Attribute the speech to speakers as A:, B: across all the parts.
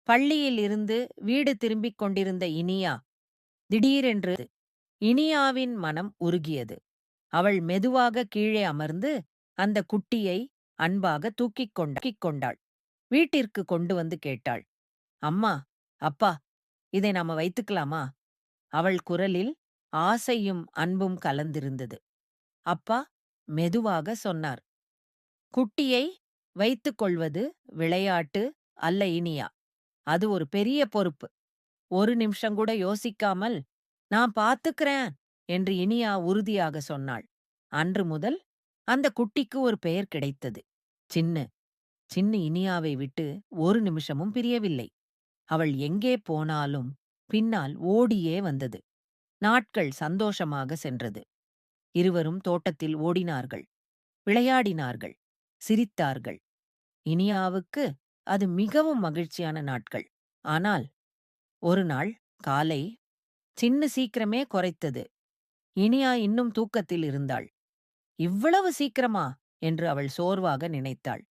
A: பள்ளியில் இருந்து வீடு திரும்பிக் கொண்டிருந்த இனியா திடீரென்று இனியாவின் மனம் உருகியது. அவள் மெதுவாக கீழே அமர்ந்து அந்த குட்டியை அன்பாக தூக்கிக் கொண்டாள். வீட்டிற்கு கொண்டு வந்து கேட்டாள். அம்மா, அப்பா, இதை நாம வைத்துக்கலாமா? அவள் குரலில் ஆசையும் அன்பும் கலந்திருந்தது. அப்பா மெதுவாக சொன்னார். குட்டியை வைத்துக் கொள்வது விளையாட்டு அல்ல இனியா. அது ஒரு பெரிய பொறுப்பு. ஒரு நிமிஷம் கூட யோசிக்காமல், நான் பாத்துக்கிறேன் என்று இனியா உறுதியாக சொன்னாள். அன்று முதல் அந்த குட்டிக்கு ஒரு பெயர் கிடைத்தது. சின்னு. சின்னு இனியாவை விட்டு ஒரு நிமிஷமும் பிரியவில்லை. அவள் எங்கே போனாலும் பின்னால் ஓடியே வந்தது. நாட்கள் சந்தோஷமாக சென்றது. இருவரும் தோட்டத்தில் ஓடினார்கள், விளையாடினார்கள், சிரித்தார்கள். இனியாவுக்கு அது மிகவும் மகிழ்ச்சியான நாட்கள். ஆனால் ஒரு நாள் காலை சின்னு சீக்கிரமே குறைத்தது. இனியா இன்னும் தூக்கத்தில் இருந்தாள். இவ்வளவு சீக்கிரமா என்று அவள் சோர்வாக நினைத்தாள்.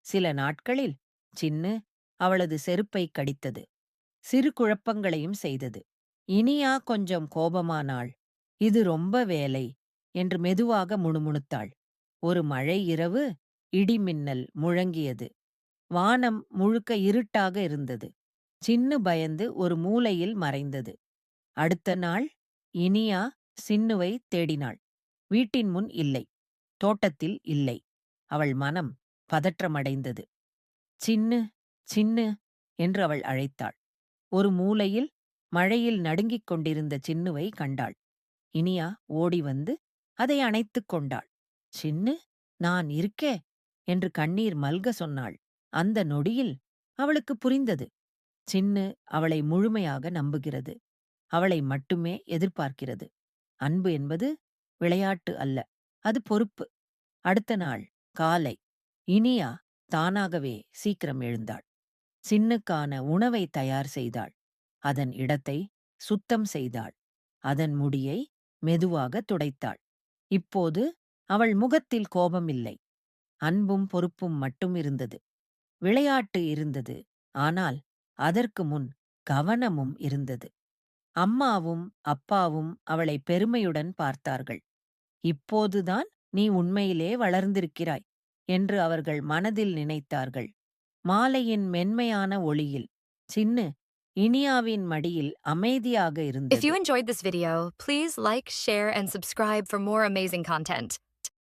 A: சில நாட்களில் சின்னு அவளது செருப்பை கடித்தது. சிறு குழப்பங்களையும் செய்தது. இனியா கொஞ்சம் கோபமானாள். இது ரொம்ப வேலை என்று மெதுவாக முணுமுணுத்தாள். ஒரு மழை இரவு இடிமின்னல் முழங்கியது. வானம் முழுக்க இருட்டாக இருந்தது. சின்னு பயந்து ஒரு மூலையில் மறைந்தது. அடுத்த நாள் இனியா சின்னுவை தேடினாள். வீட்டின் முன் இல்லை. தோட்டத்தில் இல்லை. அவள் மனம் பதற்றமடைந்தது. சின்னு, சின்னு என்று அவள் அழைத்தாள். ஒரு மூலையில் மழையில் நடுங்கிக் கொண்டிருந்த சின்னுவை கண்டாள். இனியா ஓடி வந்து அதை அணைத்துக் கொண்டாள். சின்னு, நான் இருக்கே என்று கண்ணீர் மல்க சொன்னாள். அந்த நொடியில் அவளுக்கு புரிந்தது. சின்னு அவளை முழுமையாக நம்புகிறது. அவளை மட்டுமே எதிர்பார்க்கிறது. அன்பு என்பது விளையாட்டு அல்ல, அது பொறுப்பு. அடுத்த நாள் காலை இனியா தானாகவே சீக்கிரம் எழுந்தாள். சின்னுக்கான உணவை தயார் செய்தாள். அதன் இடத்தை சுத்தம் செய்தாள். அதன் முடியை மெதுவாக துடைத்தாள். இப்போது அவள் முகத்தில் கோபம் இல்லை. அன்பும் பொறுப்பும் மட்டும் இருந்தது. விளையாட்டு இருந்தது. ஆனால் அதற்கு முன் கவனமும் இருந்தது. அம்மாவும் அப்பாவும் அவளை பெருமையுடன் பார்த்தார்கள். இப்போதுதான் நீ உண்மையிலே வளர்ந்திருக்கிறாய் என்று அவர்கள் மனதில் நினைத்தார்கள். மாலையின் மென்மையான ஒளியில் சின்னு இனியாவின் மடியில் அமைதியாக
B: If
A: இருந்தது.
B: you enjoyed this video, please like, share, and subscribe for more amazing content.